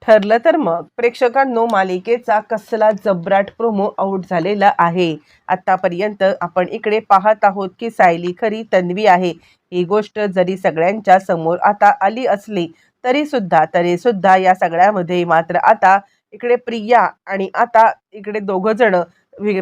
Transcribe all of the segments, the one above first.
ठरलं तर मग प्रेक्षकांनो, मालिकेचा कसला जबराट प्रोमो आउट झालेला आहे. आतापर्यंत आपण इकडे पाहत आहोत की सायली खरी तन्वी आहे. ही गोष्ट जरी सगळ्यांच्या समोर आता आली असली तरी सुद्धा या सगळ्यामध्ये मात्र आता इकडे प्रिया आणि आता इकडे दोघं जण,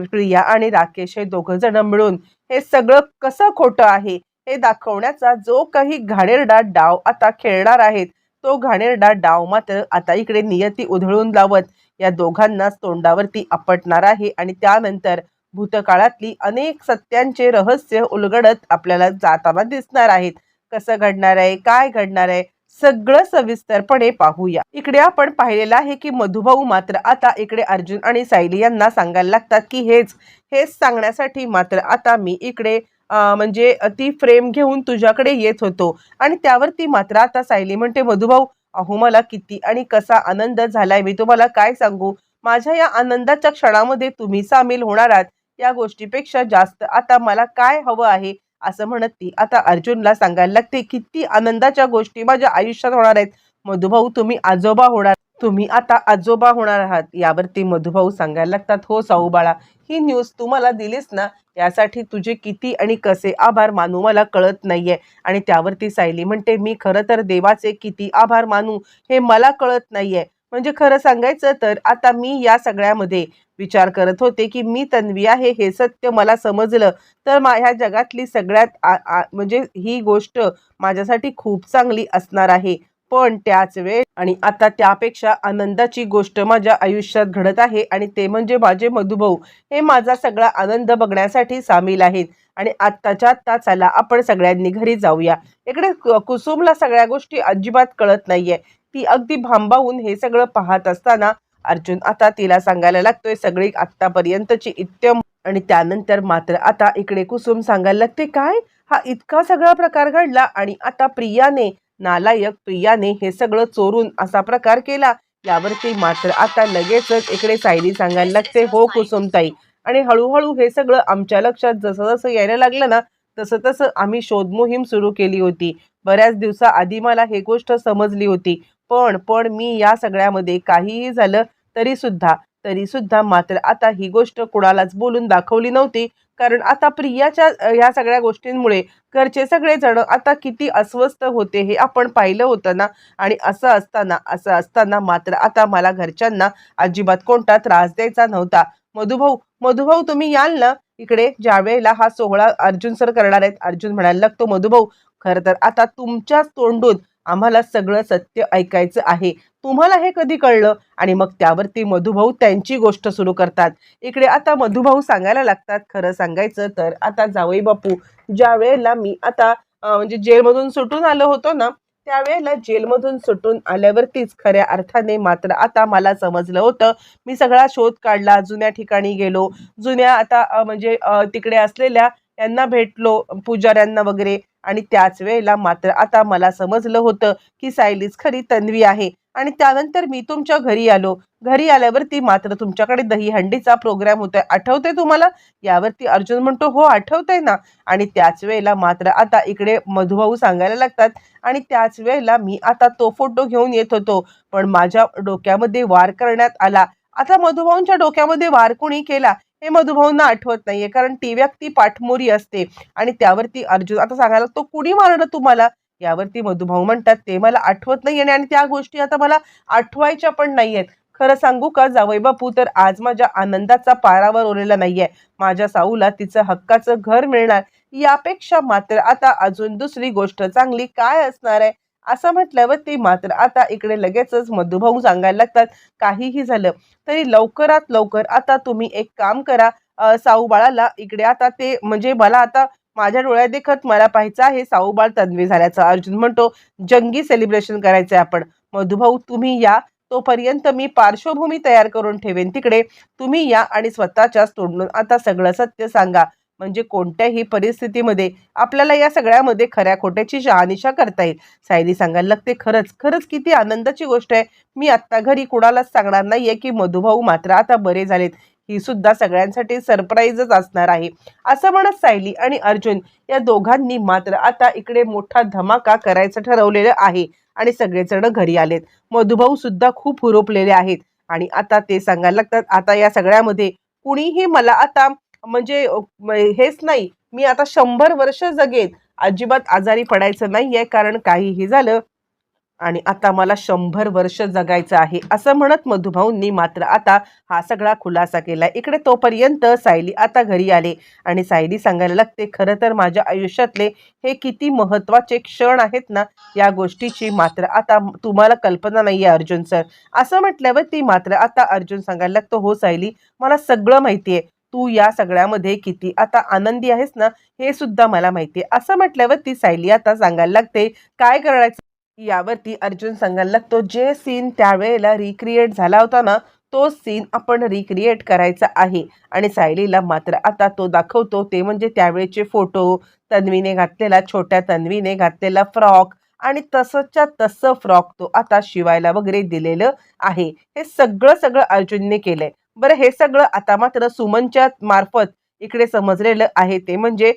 प्रिया आणि राकेश हे दोघं जण मिळून हे सगळं कसं खोटं आहे हे दाखवण्याचा जो काही घाणेरडा डाव आता खेळणार आहेत, तो घाणेरडा डाव मात्र आता इकडे नियती उधळून लावत या दोघांनाच तोंडावरती आपटणार आहे. आणि त्यानंतर भूतकाळातली अनेक सत्यांचे रहस्य उलगडत आपल्याला जाताना दिसणार आहेत. कसं घडणार आहे, काय घडणार आहे, सगळं सविस्तरपणे पाहूया. इकडे आपण पाहिलेलं आहे की मधुभाऊ मात्र आता इकडे अर्जुन आणि सायली यांना सांगायला लागतात की हेच हेच सांगण्यासाठी मात्र आता मी इकडे म्हणजे ती फ्रेम घेऊन तुझ्याकडे येत होतो. आणि त्यावरती मात्र आता सायली म्हणते, मधुभाऊ अहो मला किती आणि कसा आनंद झालाय, मी तुम्हाला काय सांगू. माझ्या या आनंदाच्या क्षणामध्ये तुम्ही सामील होणार आहात या गोष्टीपेक्षा जास्त आता मला काय हवं आहे, असं म्हणत ती आता अर्जुनला सांगायला लागते, किती आनंदाच्या गोष्टी माझ्या आयुष्यात होणार आहेत. मधुभाऊ तुम्ही आजोबा होणार, तुम्ही आता आजोबा होणार आहात. यावरती मधुभाऊ सांगायला लागतात, हो साऊ बाळा, ही न्यूज तुम्हाला दिलीस ना, यासाठी तुझे किती आणि कसे आभार मानू मला कळत नाहीये. आणि त्यावरती सायली म्हणते, मी खरं तर देवाचे किती आभार मानू हे मला कळत नाहीये. म्हणजे खरं सांगायचं तर आता मी या सगळ्यामध्ये विचार करत होते की मी तन्वी आहे हे सत्य मला समजलं तर ह्या जगातली सगळ्यात म्हणजे ही गोष्ट माझ्यासाठी खूप चांगली असणार आहे. पण त्याच वेळ आणि आता त्यापेक्षा आनंदाची गोष्ट माझ्या आयुष्यात घडत आहे आणि ते म्हणजे माझे मधुभाऊ हे माझा सगळा आनंद बघण्यासाठी सामील आहेत. आणि आत्ताच्या आत्ता चला आपण सगळ्यांनी घरी जाऊया. इकडे कुसुमला सगळ्या गोष्टी अजिबात कळत नाहीये. ती अगदी भांबावून हे सगळं पाहत असताना अर्जुन आता तिला सांगायला लागतोय सगळी आत्तापर्यंतची इत्यम. आणि त्यानंतर मात्र आता इकडे कुसुम सांगायला लागते, काय हा इतका सगळा प्रकार घडला आणि आता प्रियाने, नालायक प्रियाने हे सगळं चोरून असा प्रकार केला. यावरती मात्र आता लगेचच इकडे सायली सांगायला लागते, हो कुसुमताई, आणि हळूहळू हे सगळं आमच्या लक्षात जसं जसं यायला लागलं ना, तसं तसं आम्ही शोध मोहीम सुरू केली होती. बऱ्याच दिवसाआधी मला हे गोष्ट समजली होती. पण पण मी या सगळ्यामध्ये काहीही झालं तरी सुद्धा मात्र आता ही गोष्ट कुणालाच बोलून दाखवली नव्हती. कारण आता प्रियाच्या ह्या सगळ्या गोष्टींमुळे घरचे सगळे जण आता किती अस्वस्थ होते हे आपण पाहिलं होतं ना. आणि असं असताना मात्र आता मला घरच्यांना अजिबात कोणता त्रास द्यायचा नव्हता. मधुभाऊ मधुभाऊ तुम्ही याल ना इकडे, ज्या वेळेला हा सोहळा अर्जुन सर करणार आहेत. अर्जुन म्हणायला लागतो, मधुभाऊ खरं तर आता तुमच्याच तोंडून आम्हाला सगळं सत्य ऐकायचं आहे. तुम्हाला हे कधी कळलं. आणि मग त्यावरती मधुभाऊ त्यांची गोष्ट सुरू करतात. इकडे आता मधुभाऊ सांगायला लागतात, खरं सांगायचं तर आता जावई बापू, ज्या वेळेला मी आता म्हणजे जेलमधून सुटून आलो होतो ना, त्यावेळेला जेलमधून सुटून आल्यावरतीच खऱ्या अर्थाने मात्र आता मला समजलं होतं. मी सगळा शोध काढला, जुन्या ठिकाणी गेलो, जुन्या आता म्हणजे तिकडे असलेल्या यांना भेटलो, पुजाऱ्यांना वगैरे. आणि त्याच वेळेला मात्र आता मला समजलं होतं की सायलीच खरी तन्वी आहे. आणि त्यानंतर मी तुमच्या घरी आलो. घरी आल्यावरती मात्र तुमच्याकडे दहीहंडीचा प्रोग्राम होतोय, आठवतंय तुम्हाला. यावरती अर्जुन म्हणतो, हो आठवतंय ना. आणि त्याच वेळेला मात्र आता इकडे मधुभाऊ सांगायला लागतात, आणि त्याच वेळेला मी आता तो फोटो घेऊन येत होतो, पण माझ्या डोक्यामध्ये वार करण्यात आला. आता मधुभाऊंच्या डोक्यामध्ये वार कोणी केला हे मधुभाऊंना आठवत नाहीये, कारण ती व्यक्ती पाठमोरी असते. आणि त्यावरती अर्जुन आता सांगायला लागतो, कुणी मारलं तुम्हाला. यावरती मधुभाऊ म्हणतात, ते मला आठवत नाही आणि त्या गोष्टी आता मला आठवायच्या पण नाहीयेत. खरं सांगू का जावई बापू, तर आज माझ्या आनंदाचा पारावर उरलेला नाहीये. माझ्या साऊला तिचं हक्काचं घर मिळणार, यापेक्षा मात्र आता अजून दुसरी गोष्ट चांगली काय असणार आहे. असं म्हटल्यावरती मात्र आता इकडे लगेचच मधुभाऊ सांगायला लागतात, काहीही झालं तरी लवकरात लवकर आता तुम्ही एक काम करा, साऊ बाळाला इकडे आता ते म्हणजे मला आता माझ्या डोळ्यात देखत मला पाहायचं आहे साऊबाळ तन्वी झाल्याचं. अर्जुन म्हणतो, जंगी सेलिब्रेशन करायचंय आपण. मधुभाऊ तुम्ही या, तोपर्यंत मी पार्श्वभूमी तयार करून ठेवेन तिकडे. तुम्ही या आणि स्वतःच्याच तोंडून आता सगळं सत्य सांगा. म्हणजे कोणत्याही परिस्थितीमध्ये आपल्याला या सगळ्यामध्ये खऱ्या खोट्याची शहानिशा करता येईल. सायली सांगायला लागते, खरंच खरंच किती आनंदाची गोष्ट आहे. मी आत्ता घरी कुणालाच सांगणार नाहीये की मधुभाऊ मात्र आता बरे झालेत. ही सुद्धा सगळ्यांसाठी सरप्राईजच असणार आहे. असं म्हणत सायली आणि अर्जुन या दोघांनी मात्र आता इकडे मोठा धमाका करायचं ठरवलेलं आहे आणि सगळेजण घरी आलेत. मधुभाऊ सुद्धा खूप हुरूपलेले आहेत आणि आता ते सांगायला लागतात, आता या सगळ्यामध्ये कुणीही मला आता म्हणजे हेच नाही, मी आता 100 वर्ष जगेन, अजिबात आजारी पडायचं नाहीये, कारण काहीही झालं आणि आता मला 100 वर्ष जगायचं आहे, असं म्हणत मधुभाऊंनी मात्र आता हा सगळा खुलासा केलाय. इकडे तोपर्यंत सायली आता घरी आले आणि सायली सांगायला लागते, खरं तर माझ्या आयुष्यातले हे किती महत्वाचे क्षण आहेत ना, या गोष्टीची मात्र आता तुम्हाला कल्पना नाहीये अर्जुन सर. असं म्हटल्यावर ती मात्र आता अर्जुन सांगायला लागतो, हो सायली, मला सगळं माहितीये, तू या सगळ्यामध्ये किती आता आनंदी आहेस ना, हे सुद्धा मला माहितीये. असं म्हटल्यावर ती सायली आता सांगायला लागते, काय करायचं यावरती अर्जुन सांगायला लागतो, जे सीन त्यावेळेला रिक्रिएट झाला होता ना, तो सीन आपण रिक्रिएट करायचा आहे. आणि सायलीला मात्र आता तो दाखवतो, ते म्हणजे त्यावेळेचे फोटो, तन्वीने घातलेला, छोट्या तन्वीने घातलेला फ्रॉक आणि तसंच्या तसं फ्रॉक तो आता शिवायला वगैरे दिलेलं आहे. हे सगळं सगळं अर्जुनने केलंय. बरं, हे सगळं आता मात्र सुमनच्या मार्फत इकडे समजलेलं आहे. ते म्हणजे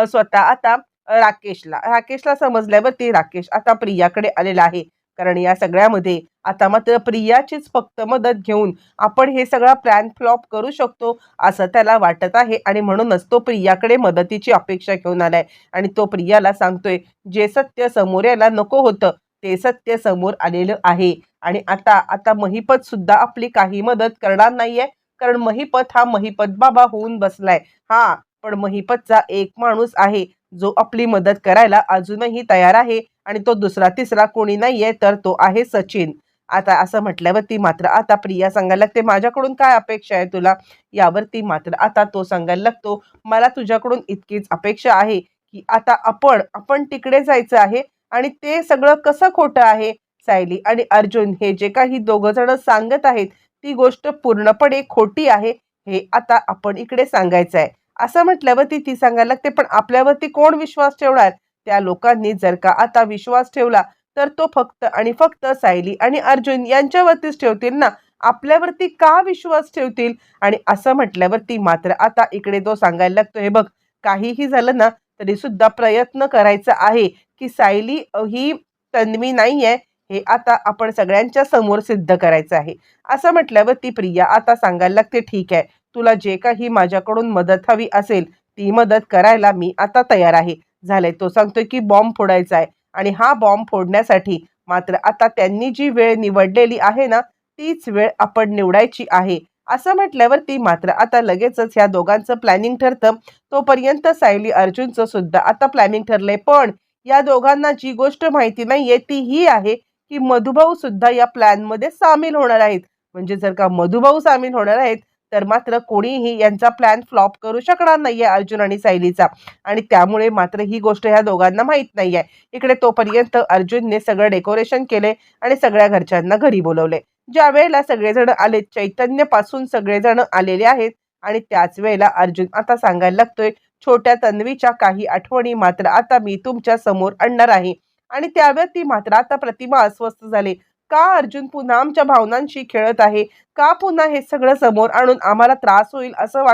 स्वतः आता राकेशला समजल्यावरती राकेश आता प्रियाकडे आलेला आहे. कारण या सगळ्यामध्ये आता मात्र प्रियाचीच फक्त मदत घेऊन आपण हे सगळा प्लॅन फ्लॉप करू शकतो असं त्याला वाटत आहे आणि म्हणूनच तो प्रियाकडे मदतीची अपेक्षा घेऊन आलाय आणि तो प्रियाला सांगतोय, जे सत्य समोर यायला नको होतं ते सत्य समोर आलेलं आहे आणि आता आता महिपत सुद्धा आपली काही मदत करणार नाहीये, कारण महिपत हा महिपत बाबा होऊन बसलाय. हा, पण महिपतचा एक माणूस आहे जो आपली मदत करायला अजूनही तयार आहे आणि तो दुसरा तिसरा कोणी नाहीये, तर तो आहे सचिन. आता असं म्हटल्यावरती मात्र आता प्रिया सांगायला लागते, माझ्याकडून काय अपेक्षा आहे तुला? यावरती मात्र आता तो सांगायला लागतो, मला तुझ्याकडून इतकीच अपेक्षा आहे की आता आपण आपण तिकडे जायचं आहे आणि ते सगळं कसं खोटं आहे. सायली आणि अर्जुन हे जे काही दोघं जण सांगत आहेत ती गोष्ट पूर्णपणे खोटी आहे, हे आता आपण इकडे सांगायचं आहे. असं म्हटल्यावरती ती सांगायला लागते, पण आपल्यावरती कोण विश्वास ठेवणार? त्या लोकांनी जर का आता विश्वास ठेवला तर तो फक्त आणि फक्त सायली आणि अर्जुन यांच्यावरतीच ठेवतील ना, आपल्यावरती का विश्वास ठेवतील? आणि असं म्हटल्यावरती मात्र आता इकडे तो सांगायला लागतो, हे बघ, काहीही झालं ना तरी सुद्धा प्रयत्न करायचा आहे की सायली ही तन्वी नाहीये, हे आता आपण सगळ्यांच्या समोर सिद्ध करायचं आहे. असं म्हटल्यावरती प्रिया आता सांगायला लागते, ठीक आहे, तुला जे काही माझ्याकडून मदत हवी असेल ती मदत करायला मी आता तयार आहे. झालंय, तो सांगतोय की बॉम्ब फोडायचा आहे आणि हा बॉम्ब फोडण्यासाठी मात्र आता त्यांनी जी वेळ निवडलेली आहे ना, तीच वेळ आपण निवडायची आहे. असं म्हटल्यावर ती मात्र आता लगेचच ह्या दोघांचं प्लॅनिंग ठरतं. तोपर्यंत सायली अर्जुनचं सुद्धा आता प्लॅनिंग ठरलंय. पण या दोघांना जी गोष्ट माहिती नाहीये ती ही आहे की मधुभाऊ सुद्धा या प्लॅन मध्ये सामील होणार आहेत. म्हणजे जर का मधुभाऊ सामील होणार आहेत तर मात्र कोणीही यांचा प्लॅन फ्लॉप करू शकणार नाहीये अर्जुन आणि सायलीचा आणि त्यामुळे मात्र ही गोष्ट ह्या दोघांना माहित नाहीये. इकडे तोपर्यंत अर्जुनने सगळं डेकोरेशन केले आणि सगळ्या घरच्यांना घरी बोलवले. ज्या वेळेला सगळेजण आले, चैतन्यपासून सगळेजण आलेले आहेत आणि त्याच वेळेला अर्जुन आता सांगायला लागतोय, छोट्या तन्वीच्या काही आठवणी मात्र आता मी तुमच्या समोर आणणार आहे. आणि त्यावेळी ती मात्र आता प्रतिमा अस्वस्थ झाली. का अर्जुन पुन्हा आमच्या भावनांशी खेळत आहे? का पुन्हा हे सगळं समोर आणून आम्हाला त्रास होईल असं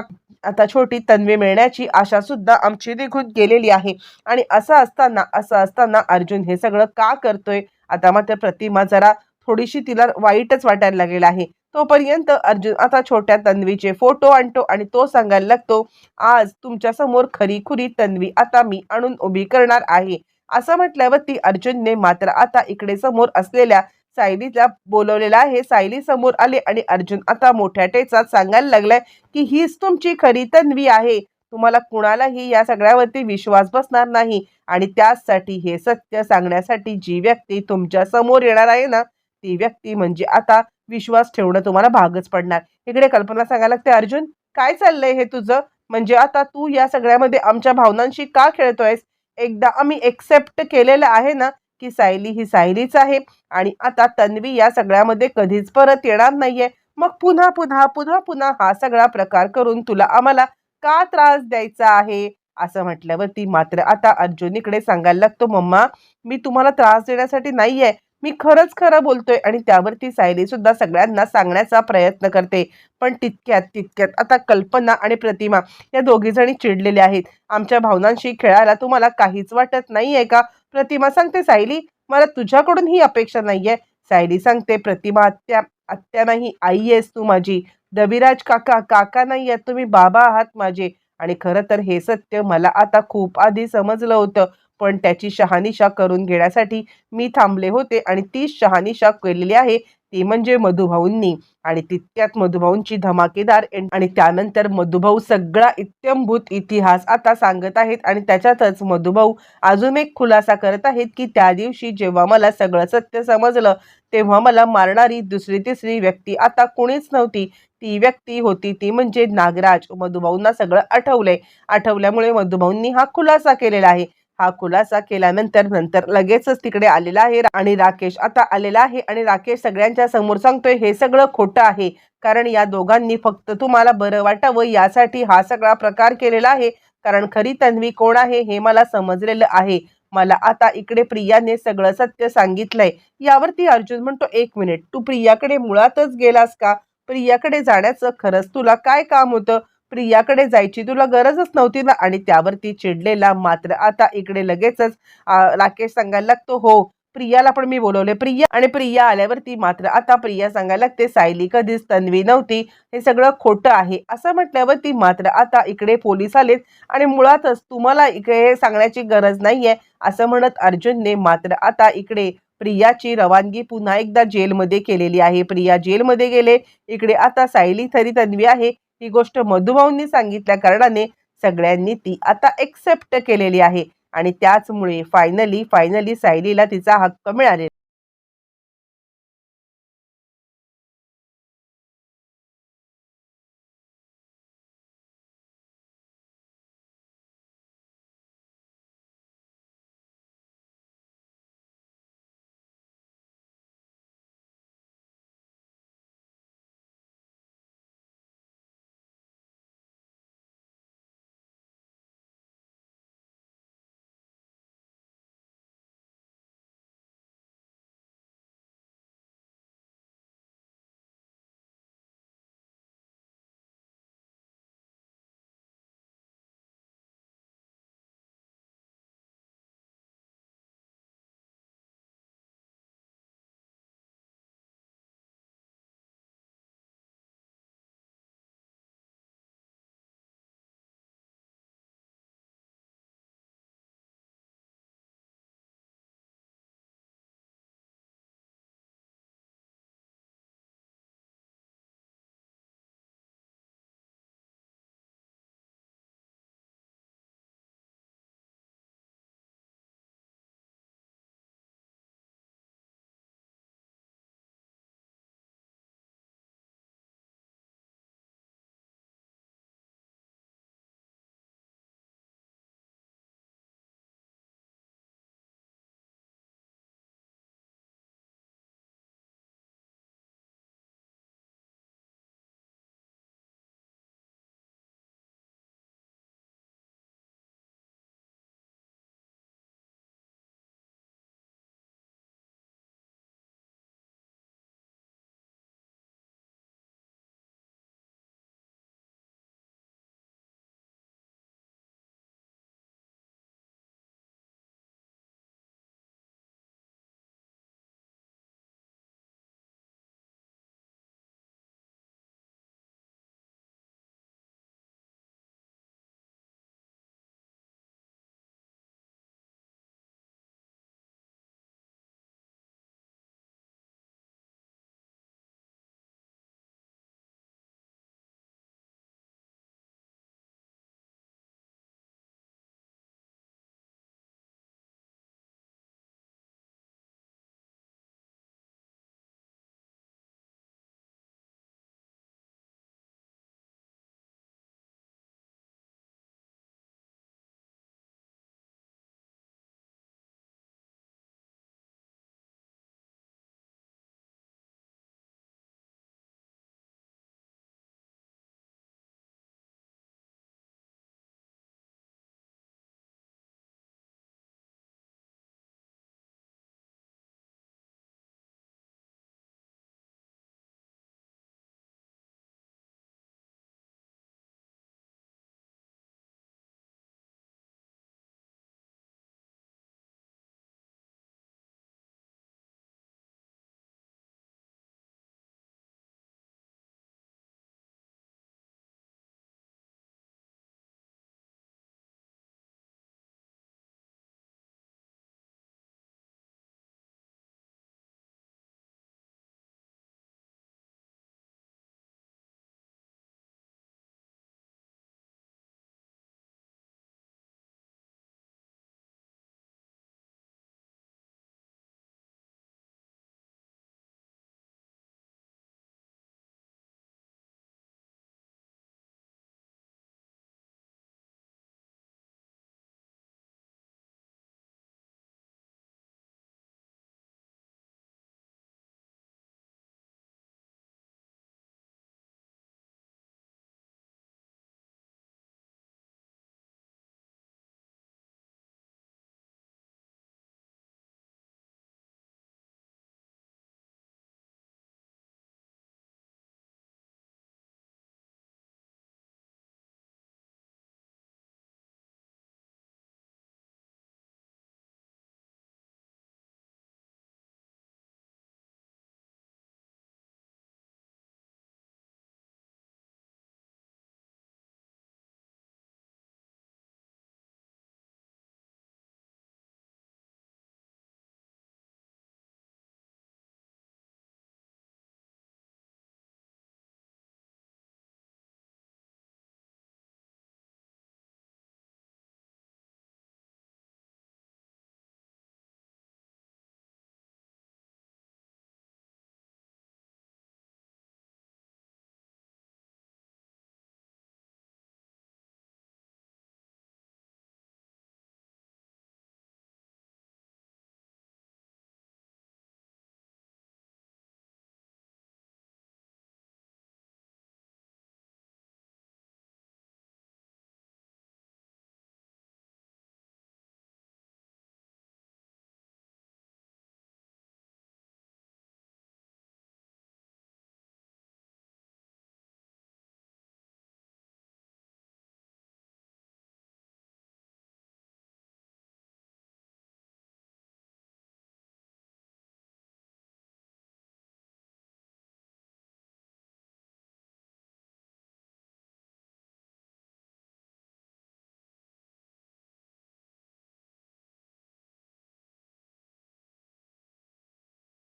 आता छोटी तन्वी मिळण्याची आशा सुद्धा आमची निघून गेलेली आहे. आणि असं असताना अर्जुन हे सगळं का करतोय? आता मात्र प्रतिमा जरा थोडीशी तिला वाईटच वाटायला लागेल आहे. तोपर्यंत अर्जुन आता छोट्या तन्वीचे फोटो आणतो आणि तो सांगायला लागतो, आज तुमच्या समोर खरीखुरी तन्वी आता मी आणून उभी करणार आहे. असं म्हटल्यावर ती अर्जुनने मात्र आता इकडे समोर असलेल्या सायलीला बोलवलेला आहे. सायली समोर आले आणि अर्जुन आता मोठ्या टेचात सांगायला लागलाय की हीच तुमची खरी तन्वी आहे. तुम्हाला कुणालाही या सगळ्यावरती विश्वास बसणार नाही आणि त्यासाठी हे सत्य सांगण्यासाठी जी व्यक्ती तुमच्या समोर येणार आहे ना, ती व्यक्ती म्हणजे आता विश्वास ठेवणं तुम्हाला भागच पडणार. इकडे कल्पना सांगायला लागते, अर्जुन काय चाललंय हे तुझं? म्हणजे आता तू या सगळ्यामध्ये आमच्या भावनांशी का खेळतोयस? एकदा आम्ही एक्सेप्ट केलेलं आहे ना की सायली ही सायलीच आहे आणि आता तन्वी या सगळ्यामध्ये कधीच परत येणार नाहीये. मग पुन्हा पुन्हा पुन्हा पुन्हा हा सगळा प्रकार करून तुला आम्हाला का त्रास द्यायचा आहे? असं म्हटल्यावर ती मात्र आता अर्जुन इकडे सांगायला लागतो, मम्मा, मी तुम्हाला त्रास देण्यासाठी नाहीये, मी खरंच खरं बोलतोय आणि त्यावरती सायली सुद्धा सगळ्यांना सांगण्याचा प्रयत्न करते. पण तितक्यात आता कल्पना आणि प्रतिमा या दोघी जणी चिडलेल्या आहेत. आमच्या भावनांशी खेळायला तुम्हाला काहीच वाटत नाहीये का? प्रतिमा सांगते, सायली मला तुझ्याकडून ही अपेक्षा नाहीये. सायली सांगते, प्रतिमा आत्या, आत्या नाही आई आहेस तू माझी. रविराज काका, काका नाही आहेत तुम्ही, बाबा आहात माझे. आणि खरं तर हे सत्य मला आता खूप आधी समजलं होतं. पण त्याची शहानिशा करून घेण्यासाठी मी थांबले होते आणि ती शहानिशा केलेली आहे ती म्हणजे मधुभाऊंनी. आणि तितक्यात मधुभाऊंची धमाकेदार आणि त्यानंतर मधुभाऊ सगळा इत्यंभूत इतिहास आता सांगत आहेत आणि त्याच्यातच मधुभाऊ अजून एक खुलासा करत आहेत की त्या दिवशी जेव्हा मला सगळं सत्य समजलं तेव्हा मला मारणारी दुसरी तिसरी व्यक्ती आता कोणीच नव्हती. ती व्यक्ती होती ती म्हणजे नागराज. मधुभाऊंना सगळं आठवल्यामुळे मधुभाऊंनी हा खुलासा केलेला आहे. हा खुलासा केल्यानंतर लगेचच तिकडे आलेला आहे आणि राकेश आता आलेला आहे आणि राकेश सगळ्यांच्या समोर सांगतोय हे सगळं खोटं आहे. कारण या दोघांनी फक्त तुम्हाला बरं वाटावं यासाठी हा सगळा प्रकार केलेला आहे. कारण खरी तन्वी कोण आहे हे मला समजलेलं आहे. मला आता इकडे प्रियाने सगळं सत्य सांगितलंय. यावरती अर्जुन म्हणतो, एक मिनिट, तू प्रियाकडे मुळातच गेलास का? प्रियाकडे जाण्याचं खरंच तुला काय काम होतं? प्रियाकडे जायची तुला गरजच नव्हती ना. आणि त्यावरती चिडलेला मात्र आता इकडे लगेचच राकेश सांगायला लागतो, हो प्रियाला पण मी बोलवले. प्रिया आल्यावरती मात्र आता प्रिया सांगायला लागते, सायली कधीच तन्वी नव्हती, हे सगळं खोटं आहे. असं म्हटल्यावरती मात्र आता इकडे पोलीस आलेत आणि मुळातच तुम्हाला इकडे हे सांगण्याची गरज नाहीये असं म्हणत अर्जुनने मात्र आता इकडे प्रियाची रवानगी पुन्हा एकदा जेलमध्ये केलेली आहे. प्रिया जेलमध्ये गेले. इकडे आता सायली खरी तन्वी आहे ही गोष्ट मधुभाऊंनी सांगितल्या कारणाने सगळ्यांनी ती आता एक्सेप्ट केलेली आहे आणि त्याचमुळे फायनली सायलीला तिचा हक्क मिळाले.